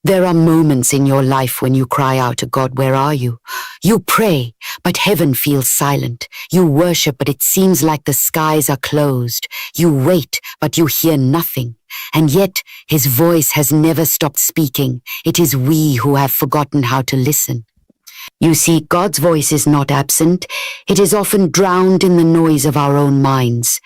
There are moments in your life when you cry out to God, where are you? You pray, but heaven feels silent. You worship, but it seems like the skies are closed. You wait, but you hear nothing. And yet, his voice has never stopped speaking. It is we who have forgotten how to listen. You see, God's voice is not absent. It is often drowned in the noise of our own minds.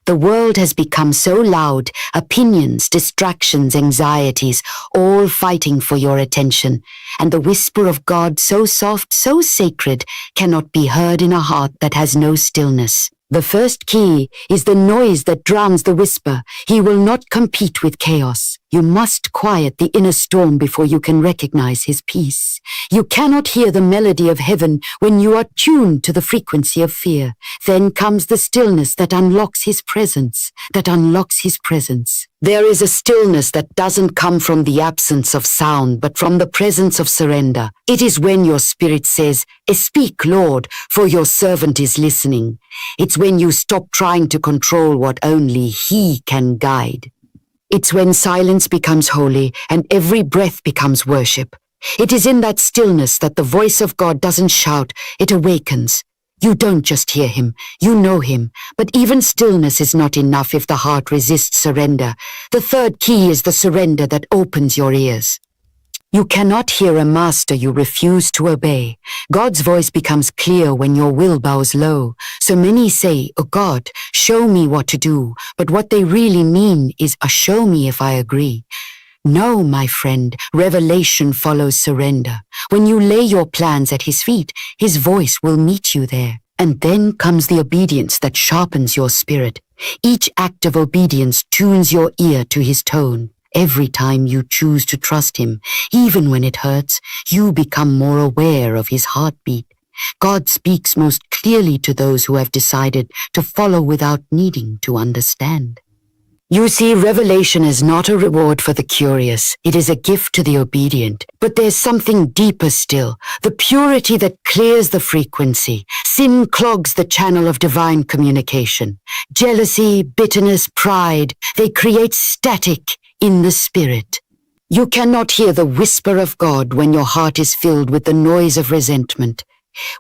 The world has become so loud, opinions, distractions, anxieties, all fighting for your attention, and the whisper of God, so soft, so sacred, cannot be heard in a heart that has no stillness. The first key is the noise that drowns the whisper. He will not compete with chaos. You must quiet the inner storm before you can recognize his peace. You cannot hear the melody of heaven when you are tuned to the frequency of fear. Then comes the stillness that unlocks his presence, There is a stillness that doesn't come from the absence of sound, but from the presence of surrender. It is when your spirit says, "Speak, Lord, for your servant is listening." It's when you stop trying to control what only he can guide. It's when silence becomes holy and every breath becomes worship. It is in that stillness that the voice of God doesn't shout, it awakens. You don't just hear him, you know him. But even stillness is not enough if the heart resists surrender. The third key is the surrender that opens your ears. You cannot hear a master you refuse to obey. God's voice becomes clear when your will bows low. So many say, "Oh God, show me what to do." But what they really mean is, "Show me if I agree." No, my friend, revelation follows surrender. When you lay your plans at his feet, his voice will meet you there. And then comes the obedience that sharpens your spirit. Each act of obedience tunes your ear to his tone. Every time you choose to trust him, even when it hurts, you become more aware of his heartbeat. God speaks most clearly to those who have decided to follow without needing to understand. You see, revelation is not a reward for the curious. It is a gift to the obedient. But there's something deeper still, the purity that clears the frequency. Sin clogs the channel of divine communication. Jealousy, bitterness, pride, they create static in the spirit. You cannot hear the whisper of God when your heart is filled with the noise of resentment.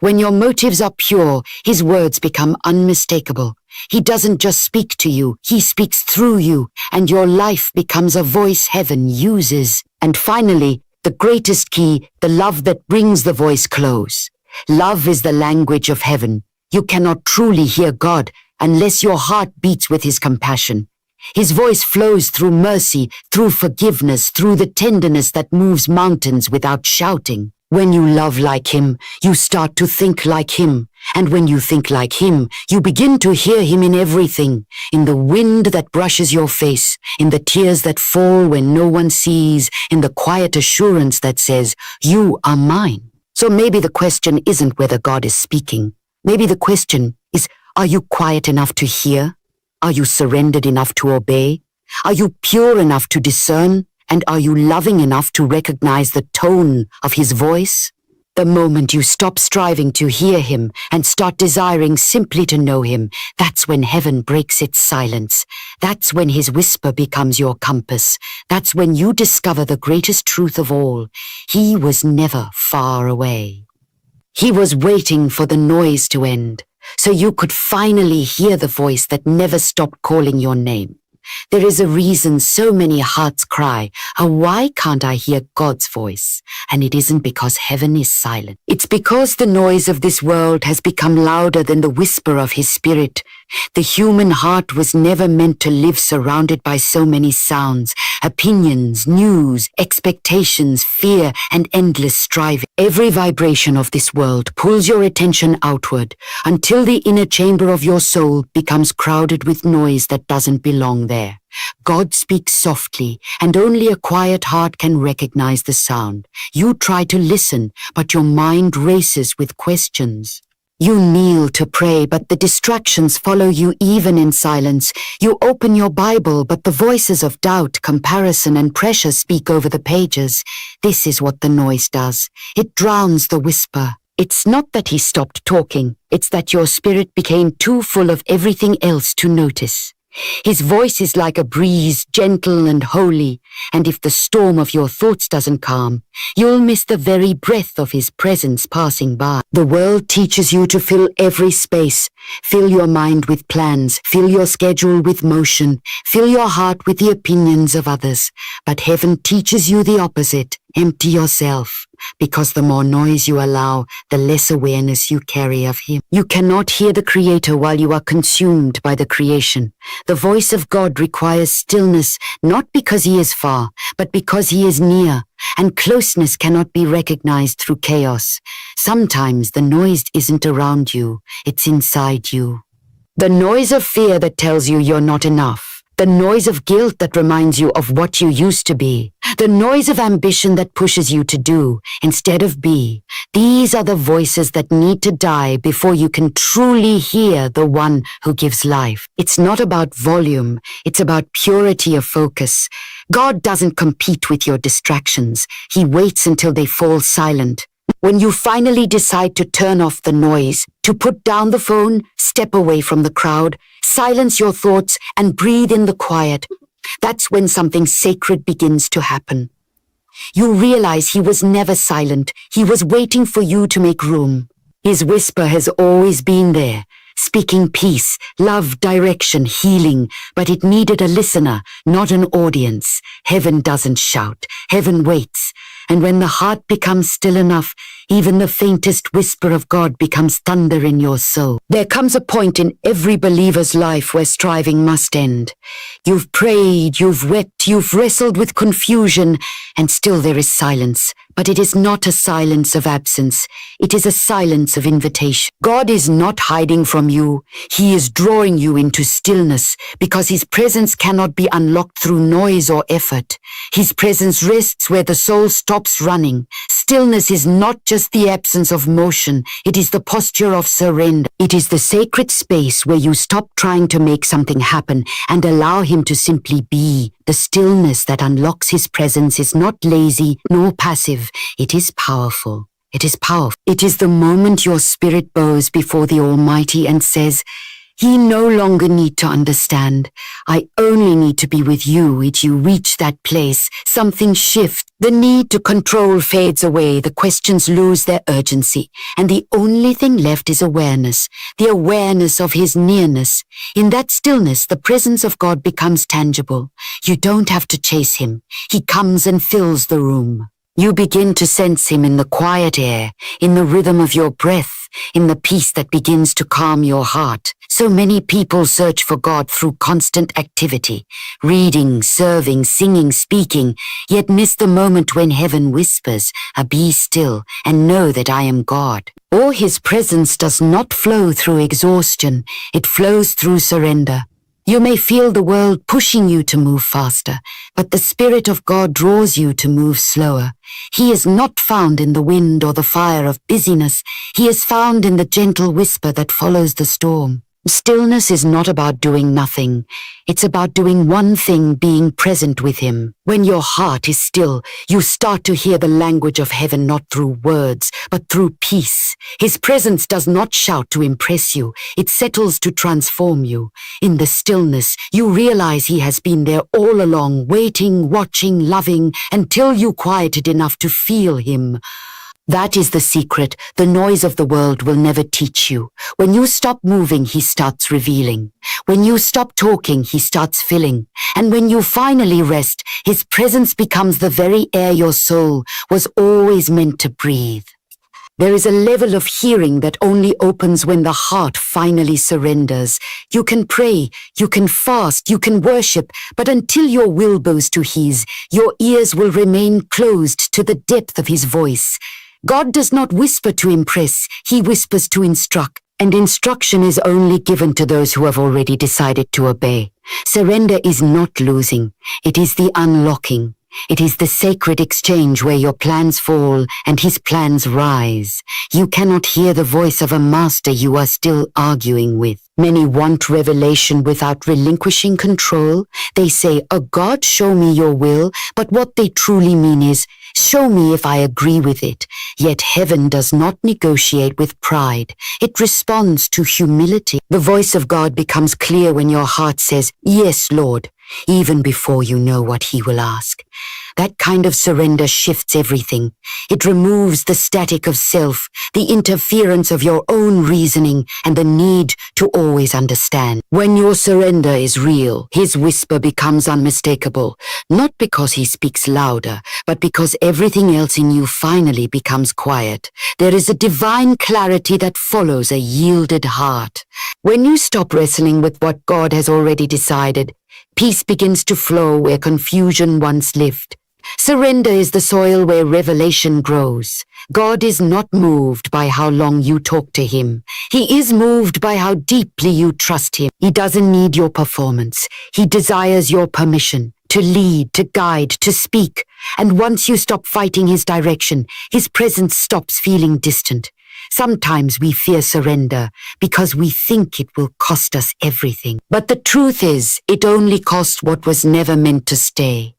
When your motives are pure, his words become unmistakable. He doesn't just speak to you, he speaks through you, and your life becomes a voice heaven uses. And finally, the greatest key, the love that brings the voice close. Love is the language of heaven. You cannot truly hear God unless your heart beats with his compassion. His voice flows through mercy, through forgiveness, through the tenderness that moves mountains without shouting. When you love like him, you start to think like him. And when you think like him, you begin to hear him in everything. In the wind that brushes your face, in the tears that fall when no one sees, in the quiet assurance that says, "You are mine." So maybe the question isn't whether God is speaking. Maybe the question is, are you quiet enough to hear? Are you surrendered enough to obey? Are you pure enough to discern? And are you loving enough to recognize the tone of his voice? The moment you stop striving to hear him and start desiring simply to know him, that's when heaven breaks its silence. That's when his whisper becomes your compass. That's when you discover the greatest truth of all. He was never far away. He was waiting for the noise to end, so you could finally hear the voice that never stopped calling your name. There is a reason so many hearts cry, "Oh, why can't I hear God's voice?" And it isn't because heaven is silent. It's because the noise of this world has become louder than the whisper of his spirit. The human heart was never meant to live surrounded by so many sounds, opinions, news, expectations, fear, and endless striving. Every vibration of this world pulls your attention outward until the inner chamber of your soul becomes crowded with noise that doesn't belong there. God speaks softly, and only a quiet heart can recognize the sound. You try to listen, but your mind races with questions. You kneel to pray, but the distractions follow you even in silence. You open your Bible, but the voices of doubt, comparison, and pressure speak over the pages. This is what the noise does. It drowns the whisper. It's not that he stopped talking. It's that your spirit became too full of everything else to notice. His voice is like a breeze, gentle and holy, and if the storm of your thoughts doesn't calm, you'll miss the very breath of his presence passing by. The world teaches you to fill every space. Fill your mind with plans, fill your schedule with motion, fill your heart with the opinions of others. But heaven teaches you the opposite. Empty yourself, because the more noise you allow, the less awareness you carry of him. You cannot hear the Creator while you are consumed by the creation. The voice of God requires stillness, not because he is far, but because he is near, and closeness cannot be recognized through chaos. Sometimes the noise isn't around you, it's inside you. The noise of fear that tells you you're not enough. The noise of guilt that reminds you of what you used to be. The noise of ambition that pushes you to do instead of be. These are the voices that need to die before you can truly hear the one who gives life. It's not about volume, it's about purity of focus. God doesn't compete with your distractions. He waits until they fall silent. When you finally decide to turn off the noise, to put down the phone, step away from the crowd, silence your thoughts, and breathe in the quiet, that's when something sacred begins to happen. You realize he was never silent. He was waiting for you to make room. His whisper has always been there, speaking peace, love, direction, healing, but it needed a listener, not an audience. Heaven doesn't shout. Heaven waits. And when the heart becomes still enough, even the faintest whisper of God becomes thunder in your soul. There comes a point in every believer's life where striving must end. You've prayed, you've wept, you've wrestled with confusion, and still there is silence. But it is not a silence of absence. It is a silence of invitation. God is not hiding from you. He is drawing you into stillness because his presence cannot be unlocked through noise or effort. His presence rests where the soul stops running. Stillness is not just the absence of motion. It is the posture of surrender. It is the sacred space where you stop trying to make something happen and allow him to simply be. The stillness that unlocks his presence is not lazy nor passive. It is powerful. It is powerful. It is the moment your spirit bows before the Almighty and says, "He no longer need to understand. I only need to be with you." As you reach that place, something shifts. The need to control fades away. The questions lose their urgency. And the only thing left is awareness. The awareness of his nearness. In that stillness, the presence of God becomes tangible. You don't have to chase him. He comes and fills the room. You begin to sense him in the quiet air, in the rhythm of your breath, in the peace that begins to calm your heart. So many people search for God through constant activity, reading, serving, singing, speaking, yet miss the moment when heaven whispers, "Be still and know that I am God." Or his presence does not flow through exhaustion, it flows through surrender. You may feel the world pushing you to move faster, but the Spirit of God draws you to move slower. He is not found in the wind or the fire of busyness. He is found in the gentle whisper that follows the storm. Stillness is not about doing nothing. It's about doing one thing, being present with him. When your heart is still, you start to hear the language of heaven not through words, but through peace. His presence does not shout to impress you. It settles to transform you. In the stillness, you realize he has been there all along, waiting, watching, loving, until you quieted enough to feel him. That is the secret. The noise of the world will never teach you. When you stop moving, he starts revealing. When you stop talking, he starts filling. And when you finally rest, his presence becomes the very air your soul was always meant to breathe. There is a level of hearing that only opens when the heart finally surrenders. You can pray, you can fast, you can worship, but until your will bows to his, your ears will remain closed to the depth of his voice. God does not whisper to impress, he whispers to instruct, and instruction is only given to those who have already decided to obey. Surrender is not losing, it is the unlocking. It is the sacred exchange where your plans fall and his plans rise. You cannot hear the voice of a master you are still arguing with. Many want revelation without relinquishing control. They say, "Oh God, show me your will," but what they truly mean is, Show me if I agree with it. Yet heaven does not negotiate with pride. It responds to humility. The voice of God becomes clear when your heart says, "Yes, Lord," even before you know what He will ask. That kind of surrender shifts everything. It removes the static of self, the interference of your own reasoning, and the need to always understand. When your surrender is real, His whisper becomes unmistakable, not because He speaks louder, but because everything else in you finally becomes quiet. There is a divine clarity that follows a yielded heart. When you stop wrestling with what God has already decided, peace begins to flow where confusion once lived. Surrender is the soil where revelation grows. God is not moved by how long you talk to Him. He is moved by how deeply you trust Him. He doesn't need your performance. He desires your permission to lead, to guide, to speak. And once you stop fighting His direction, His presence stops feeling distant. Sometimes we fear surrender because we think it will cost us everything. But the truth is, it only costs what was never meant to stay.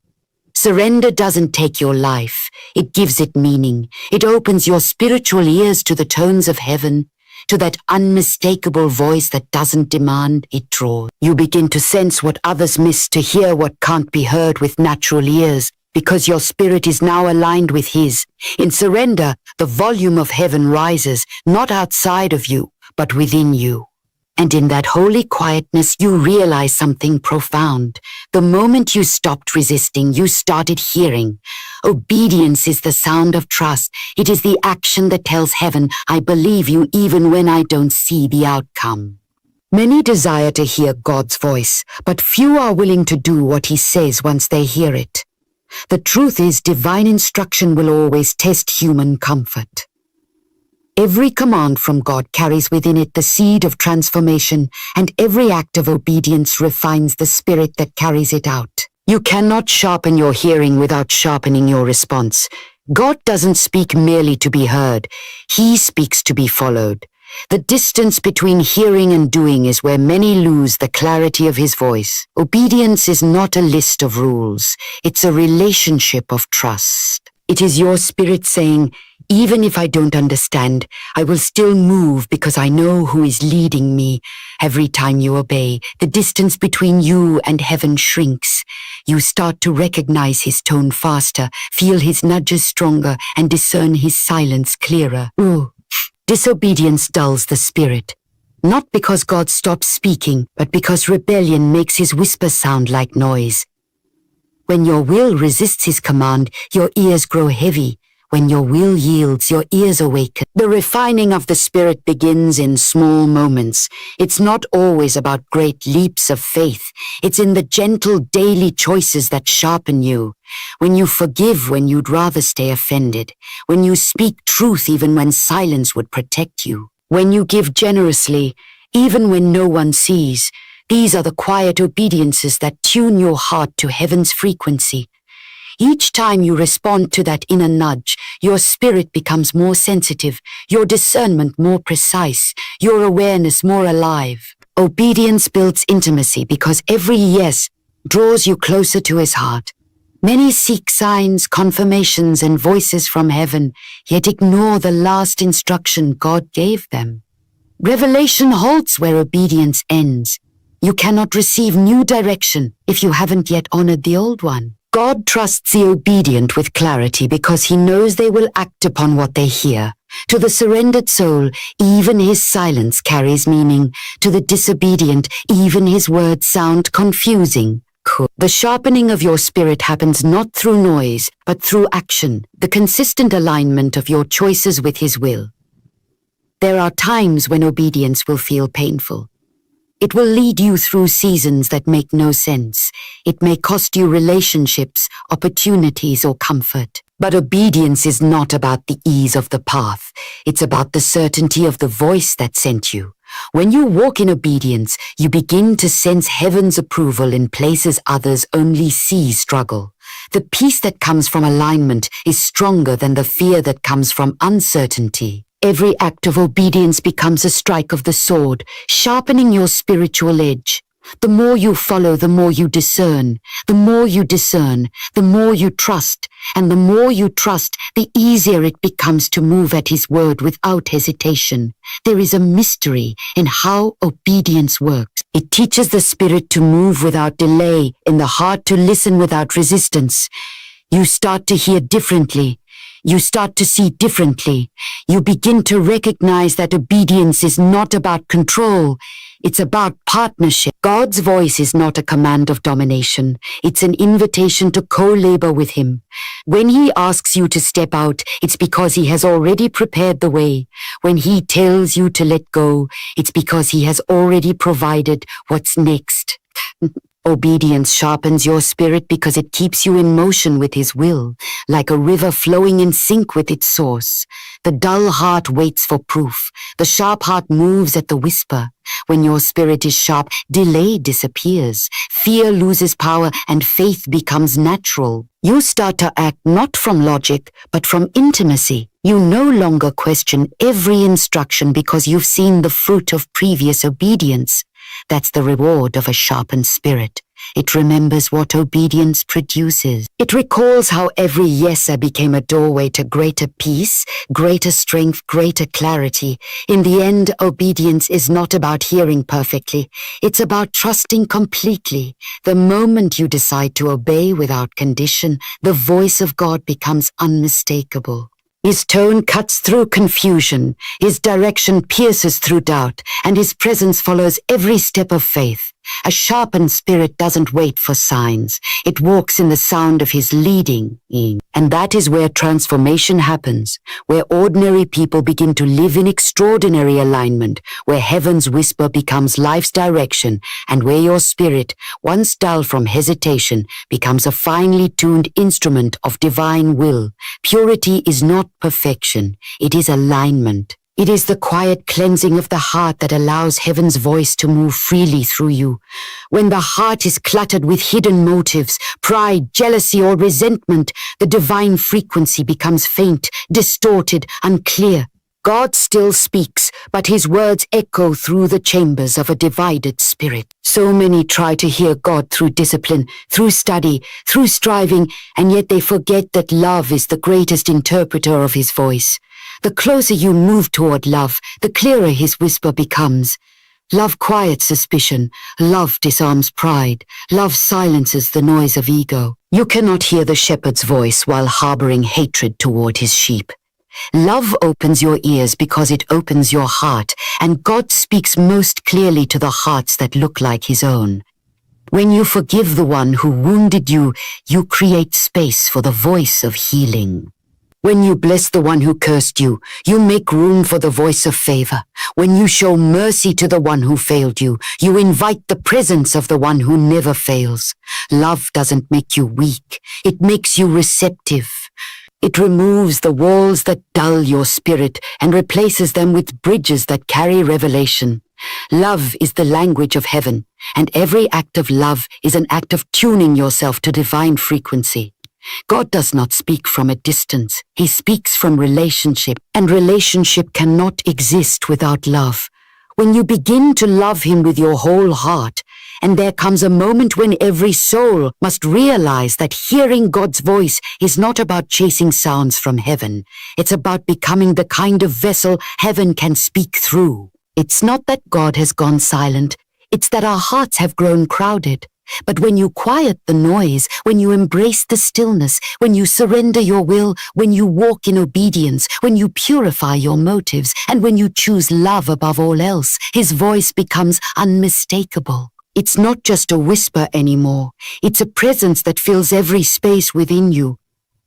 Surrender doesn't take your life. It gives it meaning. It opens your spiritual ears to the tones of heaven, to that unmistakable voice that doesn't demand, it draws. You begin to sense what others miss, to hear what can't be heard with natural ears, because your spirit is now aligned with His. In surrender, the volume of heaven rises, not outside of you, but within you. And in that holy quietness, you realize something profound. The moment you stopped resisting, you started hearing. Obedience is the sound of trust. It is the action that tells heaven, "I believe you even when I don't see the outcome." Many desire to hear God's voice, but few are willing to do what He says once they hear it. The truth is, divine instruction will always test human comfort. Every command from God carries within it the seed of transformation, and every act of obedience refines the spirit that carries it out. You cannot sharpen your hearing without sharpening your response. God doesn't speak merely to be heard. He speaks to be followed. The distance between hearing and doing is where many lose the clarity of His voice. Obedience is not a list of rules. It's a relationship of trust. It is your spirit saying, "Even if I don't understand, I will still move because I know who is leading me." Every time you obey, the distance between you and heaven shrinks. You start to recognize His tone faster, feel His nudges stronger, and discern His silence clearer. Disobedience dulls the spirit. Not because God stops speaking, but because rebellion makes His whisper sound like noise. When your will resists His command, your ears grow heavy. When your will yields, your ears awaken. The refining of the spirit begins in small moments. It's not always about great leaps of faith. It's in the gentle daily choices that sharpen you. When you forgive when you'd rather stay offended. When you speak truth even when silence would protect you. When you give generously, even when no one sees. These are the quiet obediences that tune your heart to heaven's frequency. Each time you respond to that inner nudge, your spirit becomes more sensitive, your discernment more precise, your awareness more alive. Obedience builds intimacy because every yes draws you closer to His heart. Many seek signs, confirmations, and voices from heaven, yet ignore the last instruction God gave them. Revelation halts where obedience ends. You cannot receive new direction if you haven't yet honored the old one. God trusts the obedient with clarity because He knows they will act upon what they hear. To the surrendered soul, even His silence carries meaning. To the disobedient, even His words sound confusing. The sharpening of your spirit happens not through noise, but through action, the consistent alignment of your choices with His will. There are times when obedience will feel painful. It will lead you through seasons that make no sense. It may cost you relationships, opportunities, or comfort. But obedience is not about the ease of the path. It's about the certainty of the voice that sent you. When you walk in obedience, you begin to sense heaven's approval in places others only see struggle. The peace that comes from alignment is stronger than the fear that comes from uncertainty. Every act of obedience becomes a strike of the sword, sharpening your spiritual edge. The more you follow, the more you discern. The more you discern, the more you trust. And the more you trust, the easier it becomes to move at His word without hesitation. There is a mystery in how obedience works. It teaches the Spirit to move without delay, in the heart to listen without resistance. You start to hear differently. You start to see differently. You begin to recognize that obedience is not about control. It's about partnership. God's voice is not a command of domination. It's an invitation to co-labor with Him. When He asks you to step out, it's because He has already prepared the way. When He tells you to let go, it's because He has already provided what's next. Obedience sharpens your spirit because it keeps you in motion with His will, like a river flowing in sync with its source. The dull heart waits for proof. The sharp heart moves at the whisper. When your spirit is sharp, delay disappears. Fear loses power and faith becomes natural. You start to act not from logic, but from intimacy. You no longer question every instruction because you've seen the fruit of previous obedience. That's the reward of a sharpened spirit. It remembers what obedience produces. It recalls how every yeser became a doorway to greater peace, greater strength, greater clarity. In the end, obedience is not about hearing perfectly. It's about trusting completely. The moment you decide to obey without condition, the voice of God becomes unmistakable. His tone cuts through confusion, His direction pierces through doubt, and His presence follows every step of faith. A sharpened spirit doesn't wait for signs. It walks in the sound of His leading. And that is where transformation happens, where ordinary people begin to live in extraordinary alignment, where heaven's whisper becomes life's direction, and where your spirit, once dull from hesitation, becomes a finely tuned instrument of divine will. Purity is not perfection, it is alignment. It is the quiet cleansing of the heart that allows heaven's voice to move freely through you. When the heart is cluttered with hidden motives, pride, jealousy, or resentment, the divine frequency becomes faint, distorted, unclear. God still speaks, but His words echo through the chambers of a divided spirit. So many try to hear God through discipline, through study, through striving, and yet they forget that love is the greatest interpreter of His voice. The closer you move toward love, the clearer His whisper becomes. Love quiets suspicion. Love disarms pride. Love silences the noise of ego. You cannot hear the shepherd's voice while harboring hatred toward his sheep. Love opens your ears because it opens your heart, and God speaks most clearly to the hearts that look like His own. When you forgive the one who wounded you, you create space for the voice of healing. When you bless the one who cursed you, you make room for the voice of favor. When you show mercy to the one who failed you, you invite the presence of the one who never fails. Love doesn't make you weak. It makes you receptive. It removes the walls that dull your spirit and replaces them with bridges that carry revelation. Love is the language of heaven, and every act of love is an act of tuning yourself to divine frequency. God does not speak from a distance. He speaks from relationship, and relationship cannot exist without love. When you begin to love Him with your whole heart, and there comes a moment when every soul must realize that hearing God's voice is not about chasing sounds from heaven. It's about becoming the kind of vessel heaven can speak through. It's not that God has gone silent. It's that our hearts have grown crowded. But when you quiet the noise, when you embrace the stillness, when you surrender your will, when you walk in obedience, when you purify your motives, and when you choose love above all else, His voice becomes unmistakable. It's not just a whisper anymore. It's a presence that fills every space within you.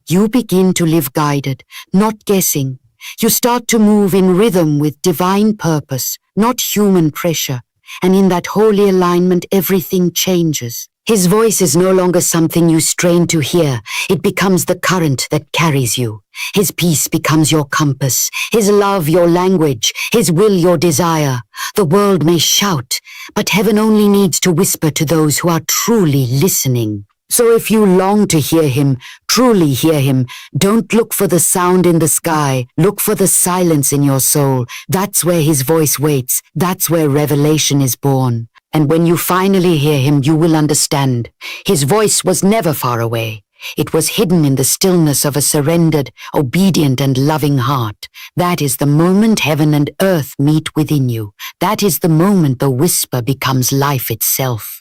You begin to live guided, not guessing. You start to move in rhythm with divine purpose, not human pressure. And in that holy alignment, everything changes. His voice is no longer something you strain to hear. It becomes the current that carries you. His peace becomes your compass. His love your language. His will your desire. The world may shout, but heaven only needs to whisper to those who are truly listening. So if you long to hear Him, truly hear Him, don't look for the sound in the sky. Look for the silence in your soul. That's where His voice waits. That's where revelation is born. And when you finally hear him, you will understand. His voice was never far away. It was hidden in the stillness of a surrendered, obedient, and loving heart. That is the moment heaven and earth meet within you. That is the moment the whisper becomes life itself.